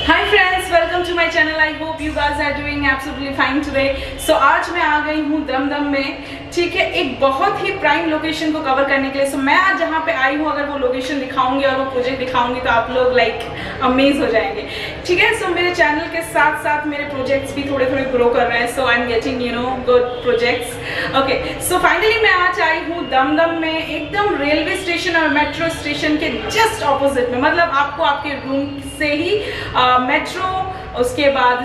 Hi friends, welcome to my channel. I hope you guys are doing absolutely fine today. So आज मैं आ गई हूँ दमदम में, ठीक है, एक बहुत ही प्राइम लोकेशन को कवर करने के लिए। सो मैं आज जहाँ पे आई हूँ, अगर वो लोकेशन दिखाऊंगी और वो प्रोजेक्ट दिखाऊंगी तो आप लोग अमेज हो जाएंगे, ठीक है। सो मेरे चैनल के साथ साथ मेरे प्रोजेक्ट्स भी थोड़े थोड़े ग्रो कर रहे हैं। So I am getting good projects. Okay, so finally मैं आज आई हूँ दमदम में, एकदम रेलवे स्टेशन और मेट्रो स्टेशन के जस्ट ऑपोजिट में। मतलब आपको आपके रूम से ही मेट्रो, उसके बाद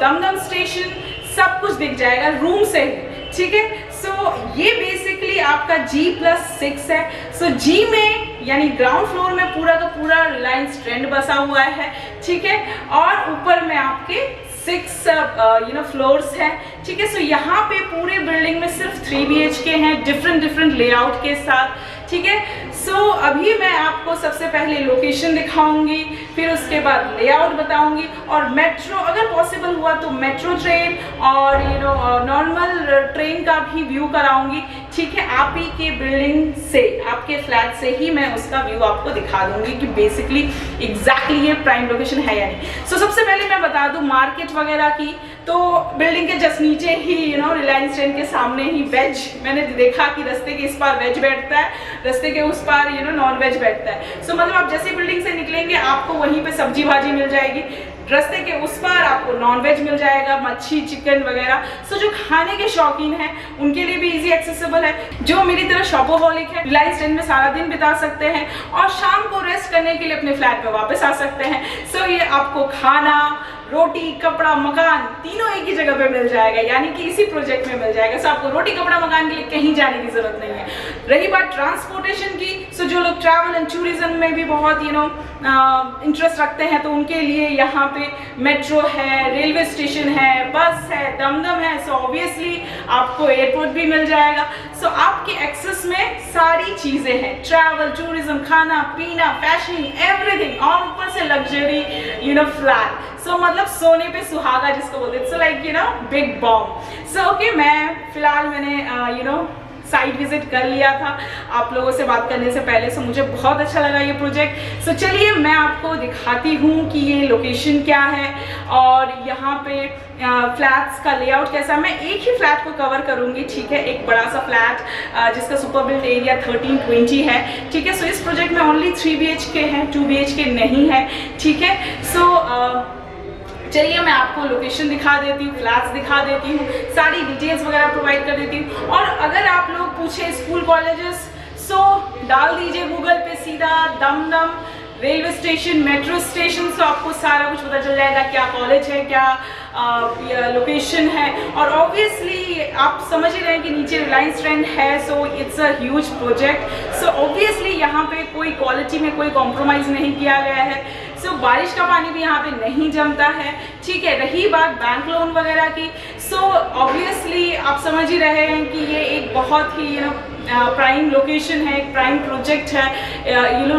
दमदम स्टेशन सब कुछ दिख जाएगा रूम से ही, ठीक है। सो ये बेसिकली आपका G+6 है। सो G में यानी ग्राउंड फ्लोर में पूरा का पूरा रिलायंस ट्रेंड बसा हुआ है, ठीक है, और ऊपर में आपके 6 फ्लोर्स हैं, ठीक है। सो यहाँ पे पूरे बिल्डिंग में सिर्फ 3 BHK हैं, डिफरेंट लेआउट के साथ, ठीक है। सो अभी मैं आपको सबसे पहले लोकेशन दिखाऊंगी, फिर उसके बाद लेआउट बताऊंगी, और मेट्रो अगर पॉसिबल हुआ तो मेट्रो ट्रेन और नॉर्मल ट्रेन का भी व्यू कराऊंगी, ठीक है। आप ही के बिल्डिंग से, आपके फ्लैट से ही मैं उसका व्यू आपको दिखा दूंगी कि बेसिकली एग्जैक्टली ये प्राइम लोकेशन है या नहीं। सो सबसे पहले मैं बता दूं मार्केट वगैरह की, तो बिल्डिंग के जस्ट नीचे ही रिलायंस ट्रेन के सामने ही वेज, मैंने देखा कि रास्ते के इस पार वेज बैठता है, रास्ते के उस पार नॉन वेज बैठता है। सो मतलब आप जैसे बिल्डिंग से निकलेंगे आपको वहीं पे सब्जी भाजी मिल जाएगी, रास्ते के उस पार आपको नॉन वेज मिल जाएगा, मच्छी चिकन वगैरह। सो जो खाने के शौकीन हैं उनके लिए भी इजी एक्सेसिबल है। जो मेरी तरह शॉपोहॉलिक है, रिलायंस ट्रेन में सारा दिन बिता सकते हैं और शाम को रेस्ट करने के लिए अपने फ्लैट पे वापस आ सकते हैं। सो ये आपको खाना, रोटी, कपड़ा, मकान तीनों एक ही जगह पे मिल जाएगा, यानी कि इसी प्रोजेक्ट में मिल जाएगा। सो आपको रोटी, कपड़ा, मकान के लिए कहीं जाने की जरूरत नहीं है। रही बात ट्रांसपोर्टेशन की, सो जो लोग ट्रैवल एंड टूरिज्म में भी बहुत इंटरेस्ट रखते हैं तो उनके लिए यहाँ पे मेट्रो है, रेलवे स्टेशन है, बस है, दमदम है। सो ऑब्वियसली आपको एयरपोर्ट भी मिल जाएगा। सो आपके एक्सेस में सारी चीजें हैं, ट्रैवल, टूरिज्म, खाना पीना, फैशन, एवरीथिंग, और ऊपर से लग्जरी फ्लैट। सो मतलब सोने पे सुहागा जिसको बोलते हैं। So big bomb. So okay, मैं फिलहाल मैंने साइट विजिट कर लिया था आप लोगों से बात करने से पहले। सो मुझे बहुत अच्छा लगा ये प्रोजेक्ट। सो चलिए मैं आपको दिखाती हूँ कि ये लोकेशन क्या है और यहाँ पे फ्लैट्स का लेआउट कैसा है। मैं एक ही फ्लैट को कवर करूँगी, ठीक है, एक बड़ा सा फ्लैट जिसका सुपर बिल्ट एरिया 1320 है, ठीक है। सो इस प्रोजेक्ट में ओनली 3 BHK है, 2 BHK नहीं है, ठीक है। सो चलिए मैं आपको लोकेशन दिखा देती हूँ, फ्लैट्स दिखा देती हूँ, सारी डिटेल्स वगैरह प्रोवाइड कर देती हूँ। और अगर आप लोग पूछे स्कूल कॉलेजेस, सो डाल दीजिए गूगल पे सीधा Dumdum railway station, metro station, so आपको सारा कुछ पता चल जाएगा, क्या कॉलेज है, क्या लोकेशन है। और ऑब्वियसली आप समझ ही रहे हैं कि नीचे रिलायंस ट्रेंड है, सो it's a huge project. So obviously यहाँ पे कोई क्वालिटी में कोई कॉम्प्रोमाइज़ नहीं किया गया है। सो बारिश का पानी भी यहाँ पे नहीं जमता है, ठीक है। रही बात बैंक लोन वगैरह की, सो ऑब्वियसली आप समझ ही रहे हैं कि ये एक बहुत ही प्राइम लोकेशन है, एक प्राइम प्रोजेक्ट है,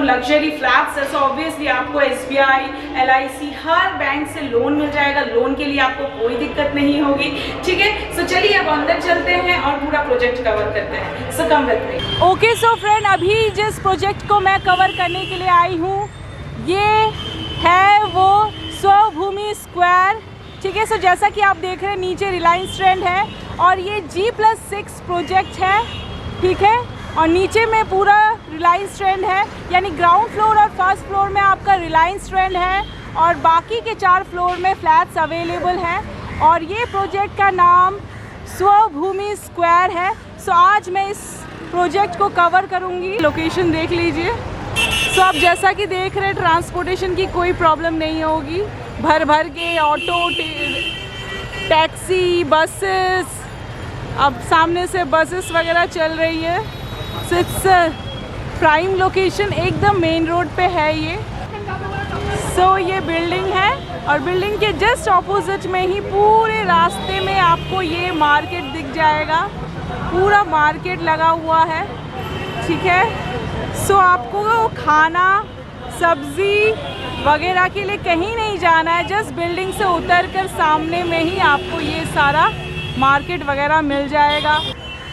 लग्जरी फ्लैट्स है। सो ऑब्वियसली आपको SBI, LIC हर बैंक से लोन मिल जाएगा, लोन के लिए आपको कोई दिक्कत नहीं होगी, ठीक है। सो चलिए अब अंदर चलते हैं और पूरा प्रोजेक्ट कवर करते हैं। So come with me. Okay, so friend, अभी जिस प्रोजेक्ट को मैं कवर करने के लिए आई हूँ ये है वो स्वभूमि स्क्वायर, ठीक है। सो जैसा कि आप देख रहे हैं नीचे रिलायंस ट्रेंड है और ये G+6 प्रोजेक्ट है, ठीक है। और नीचे में पूरा रिलायंस ट्रेंड है, यानी ग्राउंड फ्लोर और फर्स्ट फ्लोर में आपका रिलायंस ट्रेंड है और बाकी के 4 फ्लोर में फ्लैट्स अवेलेबल हैं। और ये प्रोजेक्ट का नाम स्वभूमि स्क्वायर है। सो आज मैं इस प्रोजेक्ट को कवर करूँगी। लोकेशन देख लीजिए। सो आप जैसा कि देख रहे हैं ट्रांसपोर्टेशन की कोई प्रॉब्लम नहीं होगी, भर भर के ऑटो, टैक्सी, बसेस, अब सामने से बसेस वगैरह चल रही है। सो इट्स प्राइम लोकेशन, एकदम मेन रोड पे है ये। सो ये बिल्डिंग है और बिल्डिंग के जस्ट ऑपोजिट में ही पूरे रास्ते में आपको ये मार्केट दिख जाएगा, पूरा मार्केट लगा हुआ है, ठीक है। सो आपको खाना, सब्ज़ी वगैरह के लिए कहीं नहीं जाना है, जस्ट बिल्डिंग से उतरकर सामने में ही आपको ये सारा मार्केट वगैरह मिल जाएगा।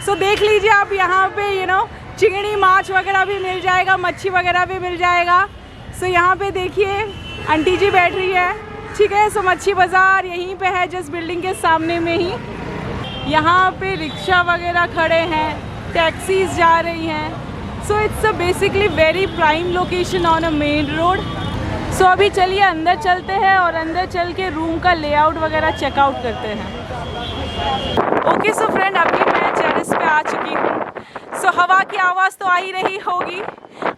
सो देख लीजिए आप यहाँ पे चिंगड़ी माछ वगैरह भी मिल जाएगा, मच्छी वगैरह भी मिल जाएगा। सो यहाँ पे देखिए आंटी जी बैठ रही है, ठीक है। सो मच्छी बाज़ार यहीं पे है, जस्ट बिल्डिंग के सामने में ही। यहाँ पे रिक्शा वगैरह खड़े हैं, टैक्सीज जा रही हैं। So it's a basically very prime location on a main road. So अभी चलिए अंदर चलते हैं और अंदर चल के रूम का लेआउट वगैरह चेकआउट करते हैं। ओके सो फ्रेंड, अभी मैं टेरेस पे आ चुकी हूँ। सो हवा की आवाज़ तो आ ही रही होगी।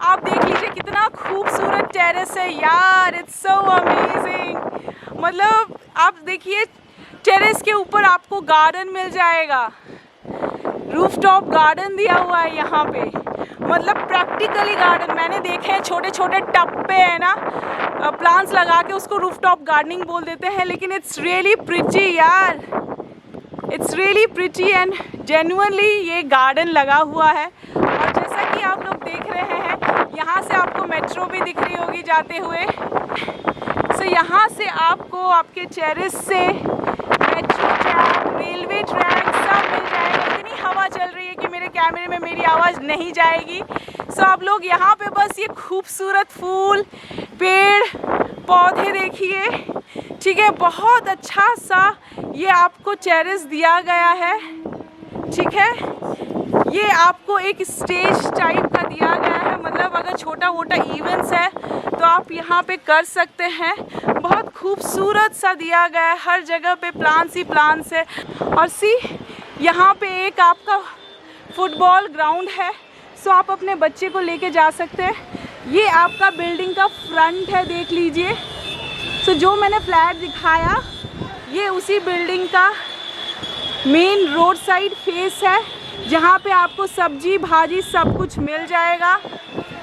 आप देख लीजिए कितना खूबसूरत टेरेस है यार, इट्स सो अमेजिंग। मतलब आप देखिए टेरेस के ऊपर आपको गार्डन मिल जाएगा, रूफटॉप गार्डन दिया हुआ है यहाँ पे। मतलब प्रैक्टिकली गार्डन मैंने देखे हैं, छोटे छोटे टब पे है ना प्लांट्स लगा के उसको रूफटॉप गार्डनिंग बोल देते हैं, लेकिन इट्स रियली प्रिटी यार, it's really pretty and genuinely ये गार्डन लगा हुआ है। और जैसा कि आप लोग देख रहे हैं, यहाँ से आपको मेट्रो भी दिख रही होगी जाते हुए। सो यहाँ से आपको आपके टेरेस से मेट्रो ट्रैक, रेलवे ट्रैक सब मिल जाएगा। इतनी हवा चल रही है कि मेरे कैमरे में मेरी आवाज़ नहीं जाएगी। सो आप लोग यहाँ पे बस ये खूबसूरत फूल, पेड़, पौधे देखिए, ठीक है। बहुत अच्छा सा ये आपको टेरेस दिया गया है, ठीक है। ये आपको एक स्टेज टाइप का दिया गया है, मतलब अगर छोटा मोटा इवेंट्स है तो आप यहाँ पे कर सकते हैं। बहुत खूबसूरत सा दिया गया है, हर जगह पे प्लांट्स ही प्लांट्स है। और सी यहाँ पे एक आपका फुटबॉल ग्राउंड है, सो आप अपने बच्चे को लेके जा सकते हैं। ये आपका बिल्डिंग का फ्रंट है, देख लीजिए। सो जो मैंने फ्लैट दिखाया ये उसी बिल्डिंग का मेन रोड साइड फेस है, जहाँ पे आपको सब्जी भाजी सब कुछ मिल जाएगा।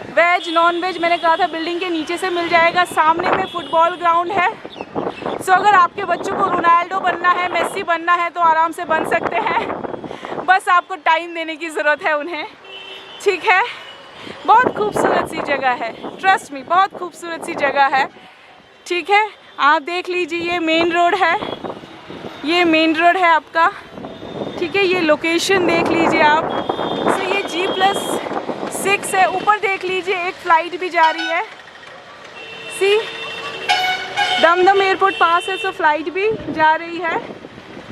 वेज नॉन वेज मैंने कहा था बिल्डिंग के नीचे से मिल जाएगा। सामने में फुटबॉल ग्राउंड है। सो अगर आपके बच्चों को रोनाल्डो बनना है, मेसी बनना है तो आराम से बन सकते हैं, बस आपको टाइम देने की ज़रूरत है उन्हें, ठीक है। बहुत खूबसूरत सी जगह है, ट्रस्ट मी, बहुत खूबसूरत सी जगह है, ठीक है। आप देख लीजिए ये मेन रोड है, ये मेन रोड है आपका, ठीक है। ये लोकेशन देख लीजिए आप। सो ये G+6 है। ऊपर देख लीजिए एक फ़्लाइट भी जा रही है, सी दमदम एयरपोर्ट पास है, सो फ्लाइट भी जा रही है,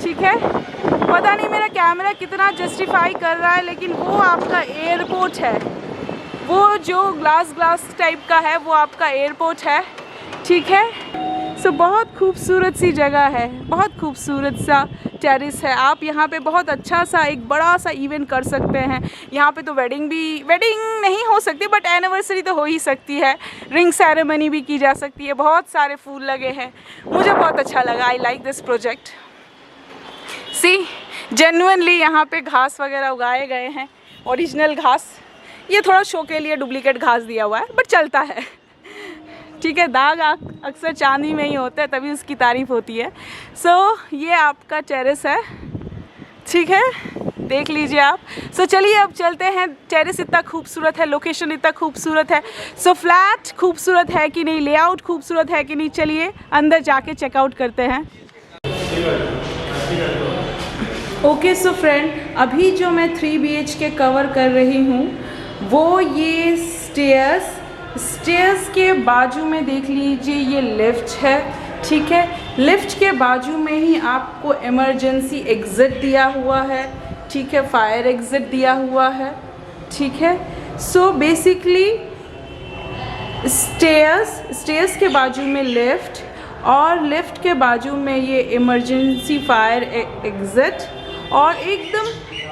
ठीक है। पता नहीं मेरा कैमरा कितना जस्टिफाई कर रहा है, लेकिन वो आपका एयरपोर्ट है, वो जो ग्लास टाइप का है वो आपका एयरपोर्ट है, ठीक है। सो बहुत खूबसूरत सी जगह है, बहुत खूबसूरत सा टेरेस है। आप यहाँ पे बहुत अच्छा सा एक बड़ा सा इवेंट कर सकते हैं। यहाँ पे तो वेडिंग नहीं हो सकती, बट एनिवर्सरी तो हो ही सकती है, रिंग सेरेमनी भी की जा सकती है। बहुत सारे फूल लगे हैं, मुझे बहुत अच्छा लगा। I like this project. See genuinely यहाँ पे घास वगैरह उगाए गए हैं, ओरिजिनल घास। ये थोड़ा शो के लिए डुप्लीकेट घास दिया हुआ है, बट चलता है, ठीक है। दाग अक्सर चांदी में ही होता है, तभी उसकी तारीफ़ होती है। सो ये आपका टेरेस है, ठीक है, देख लीजिए आप। सो चलिए अब चलते हैं। टेरेस इतना खूबसूरत है, लोकेशन इतना खूबसूरत है, सो फ्लैट खूबसूरत है कि नहीं, लेआउट खूबसूरत है कि नहीं, चलिए अंदर जाके चेकआउट करते हैं। ओके सो फ्रेंड, अभी जो मैं 3 BHK कवर कर रही हूँ वो ये स्टेयर्स के बाजू में देख लीजिए ये लिफ्ट है, ठीक है। लिफ्ट के बाजू में ही आपको इमरजेंसी एग्ज़िट दिया हुआ है, ठीक है, फायर एग्ज़िट दिया हुआ है, ठीक है। सो बेसिकली स्टेयर्स के बाजू में लिफ्ट और लिफ्ट के बाजू में ये इमरजेंसी फायर एग्ज़िट, और एकदम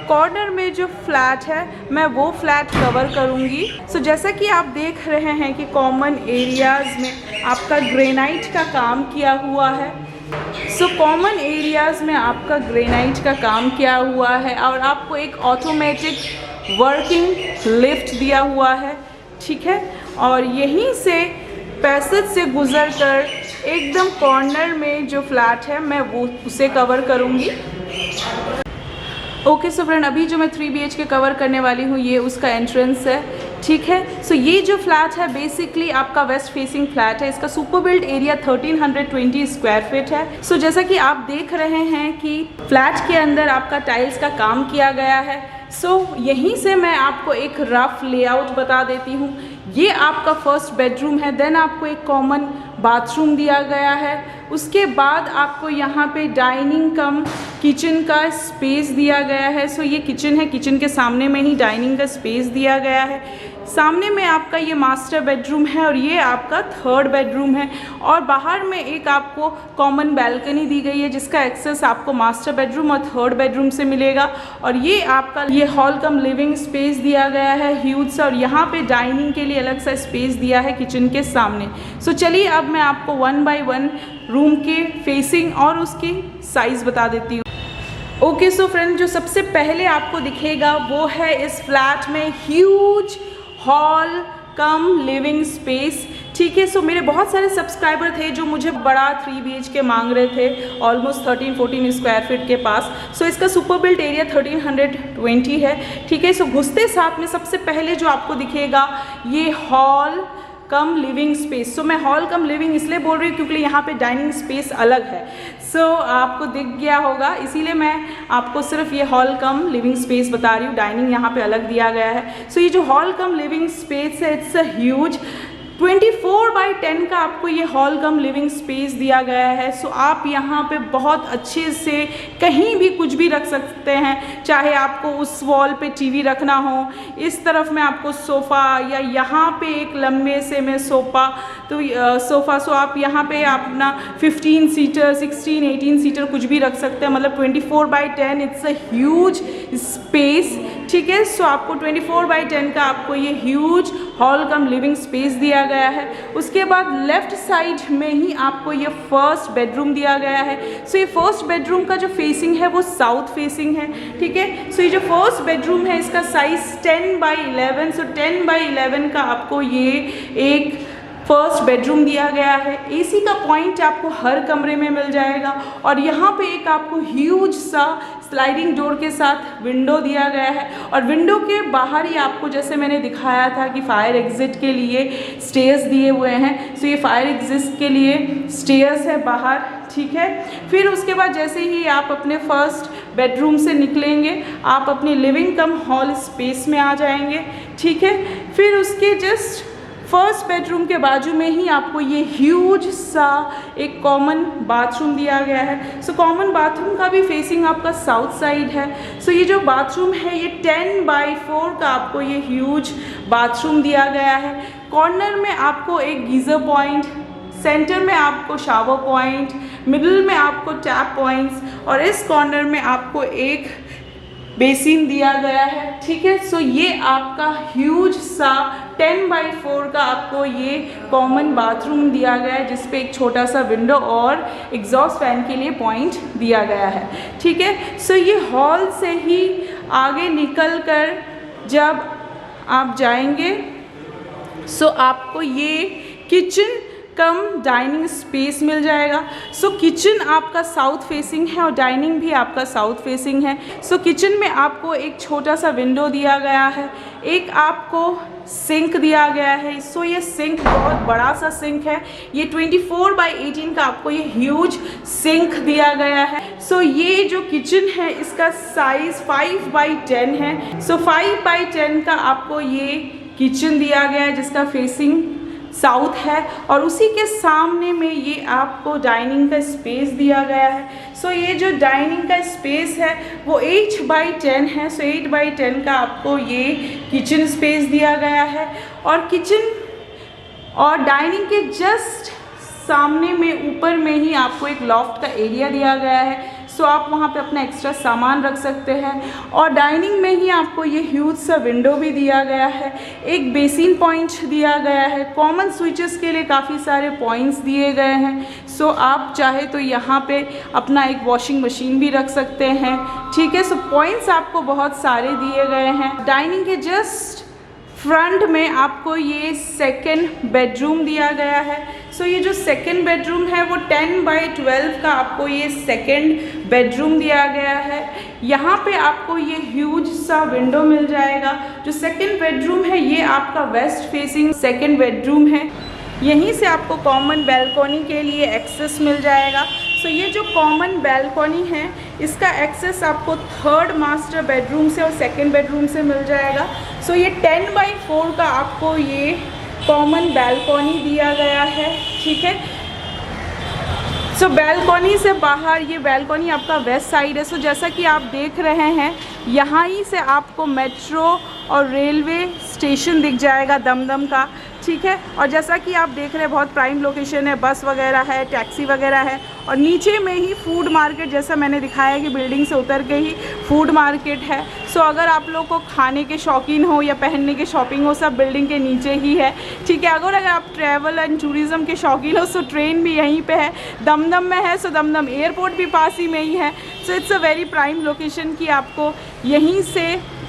कॉर्नर में जो फ्लैट है मैं वो फ्लैट कवर करूँगी। सो जैसा कि आप देख रहे हैं कि कॉमन एरियाज़ में आपका ग्रेनाइट का काम किया हुआ है। सो कॉमन एरियाज़ में आपका ग्रेनाइट का काम किया हुआ है, और आपको एक ऑटोमेटिक वर्किंग लिफ्ट दिया हुआ है, ठीक है। और यहीं से पैसेज से गुज़र कर एकदम कॉर्नर में जो फ्लैट है मैं वो उसे कवर करूँगी। ओके सो फ्रेंड, अभी जो मैं 3 BHK कवर करने वाली हूँ ये उसका एंट्रेंस है, ठीक है। सो ये जो फ्लैट है बेसिकली आपका वेस्ट फेसिंग फ्लैट है। इसका super build area 1320 square feet है। सो जैसा कि आप देख रहे हैं कि फ्लैट के अंदर आपका टाइल्स का काम किया गया है। सो यहीं से मैं आपको एक रफ लेआउट बता देती हूँ। ये आपका फर्स्ट बेडरूम है, देन आपको एक कॉमन बाथरूम दिया गया है। उसके बाद आपको यहाँ पे डाइनिंग कम किचन का स्पेस दिया गया है। सो ये किचन है, किचन के सामने में ही डाइनिंग का स्पेस दिया गया है। सामने में आपका ये मास्टर बेडरूम है और ये आपका थर्ड बेडरूम है। और बाहर में एक आपको कॉमन बैल्कनी दी गई है जिसका एक्सेस आपको मास्टर बेडरूम और थर्ड बेडरूम से मिलेगा। और ये आपका ये हॉल कम लिविंग स्पेस दिया गया है ह्यूज सा, और यहाँ पे डाइनिंग के लिए अलग सा स्पेस दिया है किचन के सामने। सो चलिए अब मैं आपको 1 बाय 1 रूम के फेसिंग और उसकी साइज़ बता देती हूँ। ओके सो फ्रेंड, जो सबसे पहले आपको दिखेगा वो है इस फ्लैट में huge hall cum living space. ठीक है, सो मेरे बहुत सारे सब्सक्राइबर थे जो मुझे बड़ा 3 BHK मांग रहे थे, ऑलमोस्ट 13-14 स्क्वायर फीट के पास। सो इसका सुपर बिल्ट एरिया 1320 है। ठीक है, सो घुसते साथ में सबसे पहले जो आपको दिखेगा ये हॉल कम लिविंग स्पेस। सो मैं हॉल कम लिविंग इसलिए बोल रही हूँ क्योंकि यहाँ पे डाइनिंग स्पेस अलग है। सो आपको दिख गया होगा, इसीलिए मैं आपको सिर्फ ये हॉल कम लिविंग स्पेस बता रही हूँ, डाइनिंग यहाँ पे अलग दिया गया है। सो ये जो हॉल कम लिविंग स्पेस है इट्स अ ह्यूज 24 बाई 10 का आपको ये हॉल कम लिविंग स्पेस दिया गया है। सो आप यहाँ पे बहुत अच्छे से कहीं भी कुछ भी रख सकते हैं, चाहे आपको उस वॉल पे टीवी रखना हो, इस तरफ में आपको सोफ़ा, या यहाँ पे एक लंबे से में सोफ़ा, तो सोफ़ा। सो आप यहाँ पे अपना 15 सीटर 16 18 सीटर कुछ भी रख सकते हैं, मतलब 24 by 10 it's a huge space. ठीक है, सो आपको 24 बाई 10 का आपको ये huge hall cum living space दिया गया है। उसके बाद लेफ़्ट साइड में ही आपको ये फर्स्ट बेडरूम दिया गया है। सो ये फर्स्ट बेडरूम का जो फेसिंग है वो साउथ फेसिंग है। ठीक है, सो ये जो फर्स्ट बेडरूम है इसका साइज़ 10 बाई 11। सो 10 बाई 11 का आपको ये एक फर्स्ट बेडरूम दिया गया है। एसी का पॉइंट आपको हर कमरे में मिल जाएगा। और यहाँ पे एक आपको ह्यूज सा स्लाइडिंग डोर के साथ विंडो दिया गया है। और विंडो के बाहर ही आपको, जैसे मैंने दिखाया था कि फायर एग्जिट के लिए स्टेयर्स दिए हुए हैं, सो ये फायर एग्जिट के लिए स्टेयर्स है बाहर। ठीक है, फिर उसके बाद जैसे ही आप अपने फर्स्ट बेडरूम से निकलेंगे आप अपनी लिविंग कम हॉल स्पेस में आ जाएंगे। ठीक है, फिर उसके जस्ट फर्स्ट बेडरूम के बाजू में ही आपको ये ह्यूज सा एक कॉमन बाथरूम दिया गया है। सो कॉमन बाथरूम का भी फेसिंग आपका साउथ साइड है। सो ये जो बाथरूम है ये 10 बाई 4 का आपको ये ह्यूज बाथरूम दिया गया है। कॉर्नर में आपको एक गीज़र पॉइंट, सेंटर में आपको शावर पॉइंट, मिडिल में आपको टैप पॉइंट्स, और इस कॉर्नर में आपको एक बेसिन दिया गया है। ठीक है, सो ये आपका ह्यूज सा 10 बाई 4 का आपको ये कॉमन बाथरूम दिया गया है जिस पे एक छोटा सा विंडो और एग्जॉस्ट फैन के लिए पॉइंट दिया गया है। ठीक है, सो ये हॉल से ही आगे निकल कर जब आप जाएंगे सो आपको ये किचन कम डाइनिंग स्पेस मिल जाएगा। सो किचन आपका साउथ फेसिंग है और डाइनिंग भी आपका साउथ फेसिंग है। सो किचन में आपको एक छोटा सा विंडो दिया गया है, एक आपको सिंक दिया गया है। सो ये सिंक बहुत बड़ा सा सिंक है, ये 24 बाई 18 का आपको ये ह्यूज सिंक दिया गया है। सो ये जो किचन है इसका साइज़ 5 बाई 10 है। सो 5 बाई 10 का आपको ये किचन दिया गया है जिसका फेसिंग साउथ है, और उसी के सामने में ये आपको डाइनिंग का स्पेस दिया गया है। सो ये जो डाइनिंग का स्पेस है वो 8 बाई 10 है। सो 8 बाई 10 का आपको ये किचन स्पेस दिया गया है। और किचन और डाइनिंग के जस्ट सामने में ऊपर में ही आपको एक लॉफ्ट का एरिया दिया गया है। सो आप वहाँ पे अपना एक्स्ट्रा सामान रख सकते हैं। और डाइनिंग में ही आपको ये ह्यूज सा विंडो भी दिया गया है, एक बेसिन पॉइंट दिया गया है, कॉमन स्विचेस के लिए काफ़ी सारे पॉइंट्स दिए गए हैं। सो आप चाहे तो यहाँ पे अपना एक वॉशिंग मशीन भी रख सकते हैं। ठीक है, सो पॉइंट्स आपको बहुत सारे दिए गए हैं। डाइनिंग के जस्ट फ्रंट में आपको ये सेकेंड बेडरूम दिया गया है। सो ये जो सेकेंड बेडरूम है वो 10 बाई 12 का आपको ये सेकेंड बेडरूम दिया गया है। यहाँ पे आपको ये ह्यूज सा विंडो मिल जाएगा। जो सेकेंड बेडरूम है ये आपका वेस्ट फेसिंग सेकेंड बेडरूम है। यहीं से आपको कॉमन बैल्कनी के लिए एक्सेस मिल जाएगा। सो ये जो कॉमन बैल्कनी है इसका एक्सेस आपको थर्ड मास्टर बेडरूम से और सेकंड बेडरूम से मिल जाएगा। सो ये 10 बाई 4 का आपको ये कॉमन बैल्कनी दिया गया है, ठीक है। सो बैल्कनी से बाहर, ये बैल्कनी आपका वेस्ट साइड है। सो जैसा कि आप देख रहे हैं, यहाँ ही से आपको मेट्रो और रेलवे स्टेशन दिख जाएगा दमदम का, ठीक है। और जैसा कि आप देख रहे हैं, बहुत प्राइम लोकेशन है, बस वगैरह है, टैक्सी वगैरह है, और नीचे में ही फूड मार्केट, जैसा मैंने दिखाया कि बिल्डिंग से उतर के ही फूड मार्केट है। सो अगर आप लोग को खाने के शौकीन हो या पहनने के शॉपिंग हो, सब बिल्डिंग के नीचे ही है, ठीक है। अगर आप ट्रैवल एंड टूरिज़्म के शौकीन हो, सो ट्रेन भी यहीं पे है, दमदम में है। सो दमदम एयरपोर्ट भी पास ही में ही है। सो it's a very prime location कि आपको यहीं से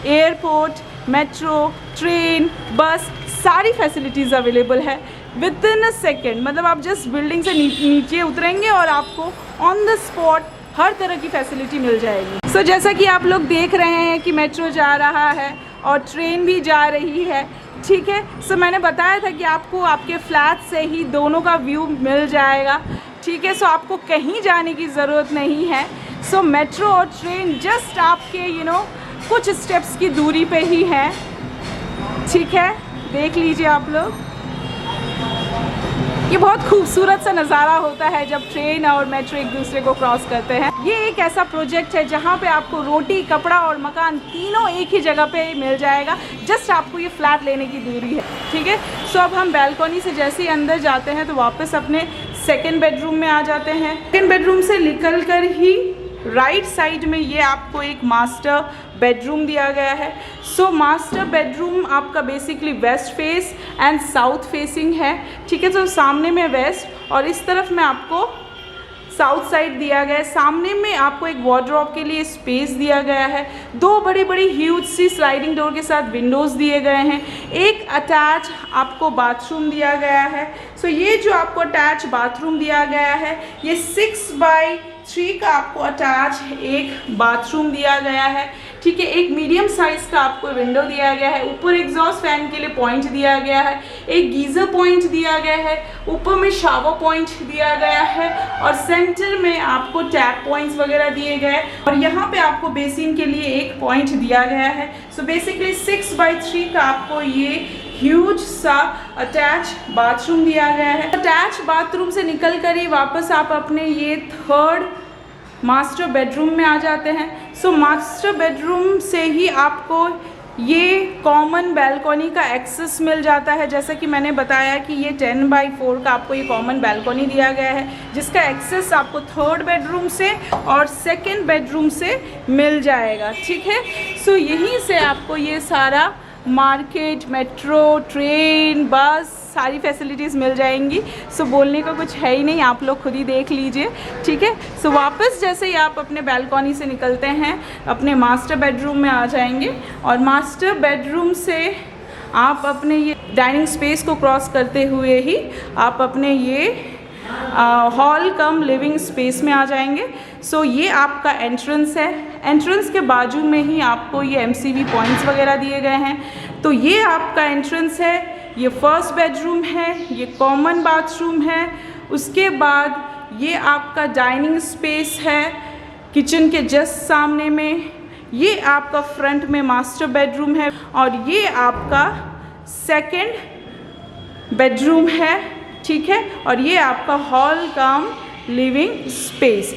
एयरपोर्ट, मेट्रो, ट्रेन, बस, सारी फैसिलिटीज़ अवेलेबल है विद इन अ सेकेंड। मतलब आप जस्ट बिल्डिंग से नीचे उतरेंगे और आपको ऑन द स्पॉट हर तरह की फैसिलिटी मिल जाएगी। सो जैसा कि आप लोग देख रहे हैं कि मेट्रो जा रहा है और ट्रेन भी जा रही है, ठीक है। सो मैंने बताया था कि आपको आपके फ्लैट से ही दोनों का व्यू मिल जाएगा, ठीक है। सो आपको कहीं जाने की ज़रूरत नहीं है। सो मेट्रो और ट्रेन जस्ट आपके कुछ स्टेप्स की दूरी पे ही है, ठीक है। देख लीजिए आप लोग, ये बहुत खूबसूरत सा नज़ारा होता है जब ट्रेन और मेट्रो एक दूसरे को क्रॉस करते हैं। ये एक ऐसा प्रोजेक्ट है जहाँ पे आपको रोटी, कपड़ा और मकान तीनों एक ही जगह पे मिल जाएगा। जस्ट आपको ये फ्लैट लेने की दूरी है, ठीक है। सो अब हम बैल्कनी से जैसे ही अंदर जाते हैं तो वापस अपने सेकेंड बेडरूम में आ जाते हैं। सेकेंड बेडरूम से निकल कर ही राइट साइड में ये आपको एक मास्टर बेडरूम दिया गया है। सो मास्टर बेडरूम आपका basically west face and south facing है, ठीक है। तो सामने में वेस्ट और इस तरफ में आपको साउथ साइड दिया गया है। सामने में आपको एक वार्डरोब के लिए स्पेस दिया गया है। दो बड़ी बड़ी ह्यूज सी स्लाइडिंग डोर के साथ विंडोज़ दिए गए हैं। एक अटैच आपको बाथरूम दिया गया है। सो ये जो आपको अटैच बाथरूम दिया गया है, ये 6x3 का आपको अटैच एक बाथरूम दिया गया है, ठीक है। एक मीडियम साइज़ का आपको विंडो दिया गया है। ऊपर एग्जॉस्ट फैन के लिए पॉइंट दिया गया है। एक गीज़र पॉइंट दिया गया है। ऊपर में शावर पॉइंट दिया गया है और सेंटर में आपको टैप पॉइंट्स वगैरह दिए गए और यहाँ पे आपको बेसिन के लिए एक पॉइंट दिया गया है। सो बेसिकली 6x3 का आपको ये ह्यूज सा अटैच बाथरूम दिया गया है। अटैच बाथरूम से निकल कर ही वापस आप अपने ये थर्ड मास्टर बेडरूम में आ जाते हैं। सो मास्टर बेडरूम से ही आपको ये कॉमन बैल्कनी का एक्सेस मिल जाता है। जैसा कि मैंने बताया कि ये 10x4 का आपको ये कॉमन बैल्कनी दिया गया है, जिसका एक्सेस आपको थर्ड बेडरूम से और सेकंड बेडरूम से मिल जाएगा, ठीक है। सो यहीं से आपको ये सारा मार्केट, मेट्रो, ट्रेन, बस, सारी फैसिलिटीज़ मिल जाएंगी। सो बोलने का कुछ है ही नहीं, आप लोग खुद ही देख लीजिए, ठीक है। सो वापस जैसे ही आप अपने बैल्कनी से निकलते हैं, अपने मास्टर बेडरूम में आ जाएंगे और मास्टर बेडरूम से आप अपने ये डाइनिंग स्पेस को क्रॉस करते हुए ही आप अपने ये हॉल कम लिविंग स्पेस में आ जाएंगे। सो ये आपका एंट्रेंस है। एंट्रेंस के बाजू में ही आपको ये MCV पॉइंट्स वगैरह दिए गए हैं। तो ये आपका एंट्रेंस है, ये फर्स्ट बेडरूम है, ये कॉमन बाथरूम है। उसके बाद ये आपका डाइनिंग स्पेस है किचन के जस्ट सामने में। ये आपका फ्रंट में मास्टर बेडरूम है और ये आपका सेकंड बेडरूम है, ठीक है। और ये आपका hall cum living space.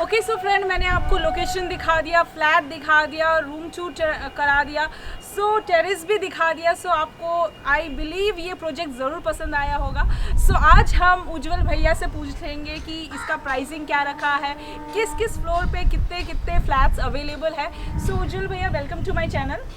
Okay so friend, मैंने आपको लोकेशन दिखा दिया, फ्लैट दिखा दिया, रूम टूर करा दिया, सो टेरेस भी दिखा दिया। सो आपको आई बिलीव ये प्रोजेक्ट ज़रूर पसंद आया होगा। सो आज हम उज्जवल भैया से पूछ लेंगे कि इसका प्राइसिंग क्या रखा है, किस किस फ्लोर पे कितने कितने फ्लैट्स अवेलेबल है। सो उज्जवल भैया, welcome to my channel.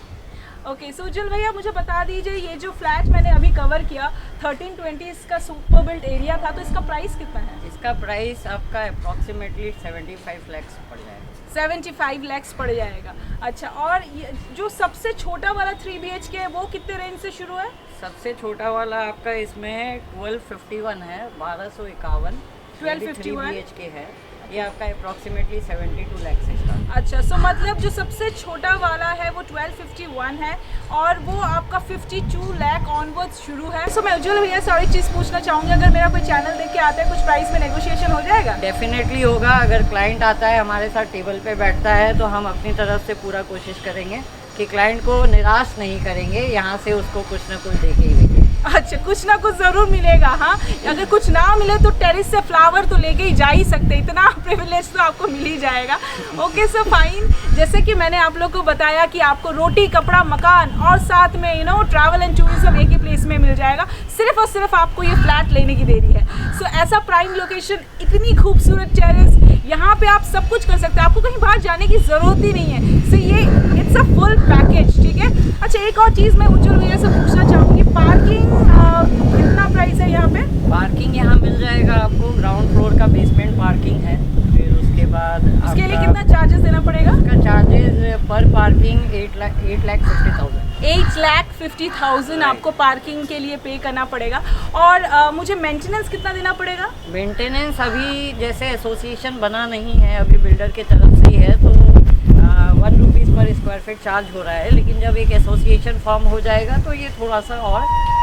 Okay so Ujjwal भैया, मुझे बता दीजिए, ये जो फ्लैट मैंने अभी कवर किया 1320 इसका सुपर बिल्ट एरिया था, तो इसका प्राइस कितना है? इसका प्राइस आपका अप्रॉक्सीमेटली 75 लाख पड़ जाएगा। 75 लाख पड़ जाएगा। अच्छा, और ये जो सबसे छोटा वाला 3 BHK है वो कितने रेंज से शुरू है? सबसे छोटा वाला आपका इसमें 1251 है, 1251। 1251 BHK है, ये आपका अप्रॉक्सीमेटली 72 लाख से स्टार्ट। अच्छा, सो मतलब जो सबसे छोटा वाला है वो 1251 है और वो आपका 52 लाख ऑनवर्ड्स शुरू है। सो मैं उज्जवल भैया से और एक चीज़ पूछना चाहूँगी, अगर मेरा कोई चैनल देख के आता है, कुछ प्राइस में नेगोशिएशन हो जाएगा? डेफिनेटली होगा। अगर क्लाइंट आता है हमारे साथ टेबल पे बैठता है तो हम अपनी तरफ से पूरा कोशिश करेंगे कि क्लाइंट को निराश नहीं करेंगे, यहाँ से उसको कुछ ना कुछ दे के ही भेजें। अच्छा, कुछ ना कुछ ज़रूर मिलेगा। हाँ, अगर कुछ ना मिले तो टेरेस से फ्लावर तो लेके ही जा ही सकते, इतना प्रिविलेज तो आपको मिल ही जाएगा। ओके सो फाइन, जैसे कि मैंने आप लोग को बताया कि आपको रोटी, कपड़ा, मकान और साथ में ट्रैवल एंड टूरिज्म एक ही प्लेस में मिल जाएगा। सिर्फ और सिर्फ आपको ये फ्लैट लेने की देरी है। सो ऐसा प्राइम लोकेशन, इतनी खूबसूरत टेरेस, यहाँ पे आप सब कुछ कर सकते हैं, आपको कहीं बाहर जाने की ज़रूरत ही नहीं है। सो ये इट्स अ फुल पैकेज, ठीक है। अच्छा, एक और चीज़ मैं उज्जवल भैया से पूछना चाहूँगी, पार्किंग कितना प्राइस है यहाँ पे? पार्किंग यहाँ मिल जाएगा आपको, ग्राउंड फ्लोर का बेसमेंट पार्किंग है। फिर उसके बाद उसके लिए कितना चार्जेस देना पड़ेगा? उसका चार्जेस पर पार्किंग 8,50,000। 8,50,000 आपको पार्किंग के लिए पे करना पड़ेगा। और मुझे मेंटेनेंस कितना देना पड़ेगा? मेंटेनेंस अभी जैसे एसोसिएशन बना नहीं है, अभी बिल्डर की तरफ से ही है, तो 1 रुपीज़ पर स्क्वायर फीट चार्ज हो रहा है। लेकिन जब एक एसोसिएशन फॉर्म हो जाएगा तो ये थोड़ा सा और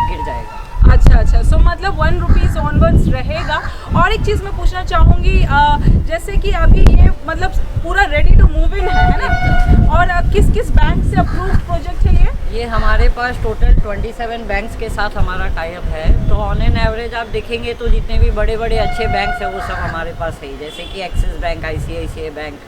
गिर जाएगा। अच्छा, सो मतलब 1 रुपीज़ ऑनवर्ड्स रहेगा। और एक चीज़ मैं पूछना चाहूँगी, जैसे कि अभी ये मतलब पूरा रेडी टू मूव इन है ना, और किस किस बैंक से अप्रूव प्रोजेक्ट है ये हमारे पास टोटल 27 बैंक्स के साथ हमारा टाई अप है। तो ऑन एन एवरेज आप देखेंगे तो जितने भी बड़े बड़े अच्छे बैंक्स हैं वो सब हमारे पास है, जैसे कि axis bank, ICICI bank,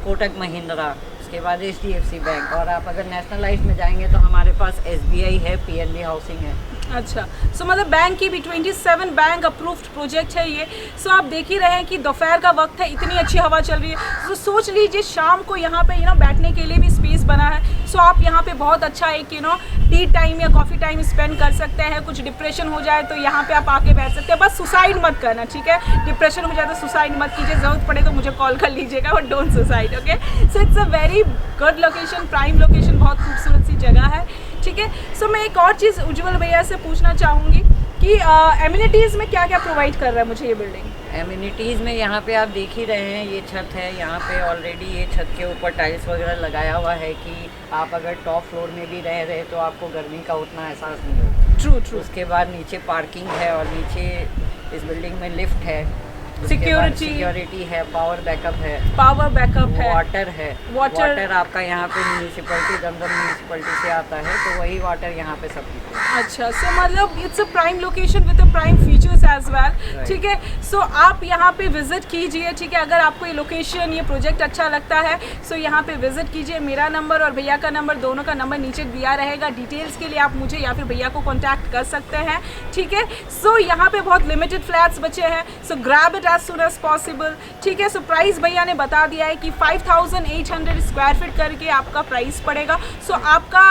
Kotak Mahindra, उसके बाद HDFC बैंक, और आप अगर नेशनलाइज में जाएंगे तो हमारे पास SBI है, PNB हाउसिंग है। अच्छा, सो मतलब बैंक की भी 27 बैंक अप्रूव्ड प्रोजेक्ट है ये। सो आप देख ही रहे हैं कि दोपहर का वक्त है, इतनी अच्छी हवा चल रही है। तो सोच लीजिए शाम को यहाँ पे बैठने के लिए भी स्पेस बना है। सो आप यहाँ पे बहुत अच्छा एक टी टाइम या कॉफ़ी टाइम स्पेंड कर सकते हैं। कुछ डिप्रेशन हो जाए तो यहाँ पे आप आके बैठ सकते हैं। बस सुसाइड मत करना, ठीक है। डिप्रेशन हो जाए तो सुसाइड मत कीजिए, ज़रूरत पड़े तो मुझे कॉल कर लीजिएगा, but don't suicide, okay. So it's a very good location, prime location, बहुत खूबसूरत सी जगह है, ठीक है। सो मैं एक और चीज़ उज्जवल भैया से पूछना चाहूँगी कि एमिनिटीज़ में क्या क्या प्रोवाइड कर रहा है मुझे ये बिल्डिंग? एमिनिटीज़ में यहाँ पे आप देख ही रहे हैं, ये छत है, यहाँ पे ऑलरेडी ये छत के ऊपर टाइल्स वगैरह लगाया हुआ है कि आप अगर टॉप फ्लोर में भी रह रहे तो आपको गर्मी का उतना एहसास नहीं होगा। ट्रू। उसके बाद नीचे पार्किंग है और नीचे इस बिल्डिंग में लिफ्ट है, सिक्योरिटी है, पावर बैकअप है, वाटर है। वाटर आपका यहाँ पे म्यूनिसिपैलिटी, दमदम म्यूनिसिपैलिटी से आता है, तो वही वाटर यहाँ पे सब है। अच्छा, सो मतलब it's a prime location with a prime features as well, ठीक है। सो आप यहाँ पे विजिट कीजिए, ठीक है। अगर आपको ये लोकेशन, ये प्रोजेक्ट अच्छा लगता है सो यहाँ पे विजिट कीजिए। मेरा नंबर और भैया का नंबर, दोनों का नंबर नीचे दिया रहेगा। डिटेल्स के लिए आप मुझे या फिर भैया को कॉन्टैक्ट कर सकते हैं, ठीक है। सो यहाँ पे बहुत लिमिटेड फ्लैट्स बचे हैं, सो grab it as soon as possible, ठीक है। सो प्राइस भैया ने बता दिया है कि 5,800 स्क्वायर फीट करके आपका प्राइस पड़ेगा। सो आपका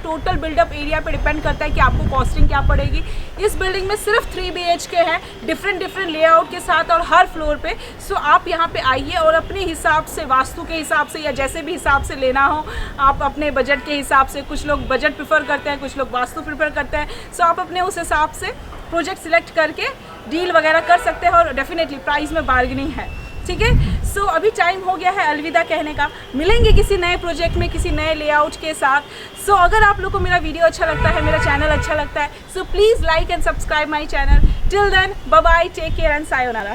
टोटल बिल्डअप एरिया पे डिपेंड करता है कि आपको कॉस्टिंग क्या पड़ेगी। इस बिल्डिंग में सिर्फ 3 BHK है, डिफरेंट लेआउट के साथ और हर फ्लोर पे। सो आप यहाँ पे आइए और अपने हिसाब से, वास्तु के हिसाब से या जैसे भी हिसाब से लेना हो, आप अपने बजट के हिसाब से, कुछ लोग बजट प्रेफर करते हैं, कुछ लोग वास्तु प्रेफर करते हैं। सो आप अपने उस हिसाब से प्रोजेक्ट सिलेक्ट करके डील वगैरह कर सकते हैं और डेफिनेटली प्राइस में बार्गेनिंग है, ठीक है। सो अभी टाइम हो गया है अलविदा कहने का। मिलेंगे किसी नए प्रोजेक्ट में, किसी नए लेआउट के साथ। सो अगर आप लोग को मेरा वीडियो अच्छा लगता है, मेरा चैनल अच्छा लगता है, so please like and subscribe my channel. Till then, bye bye, take care and sayonara.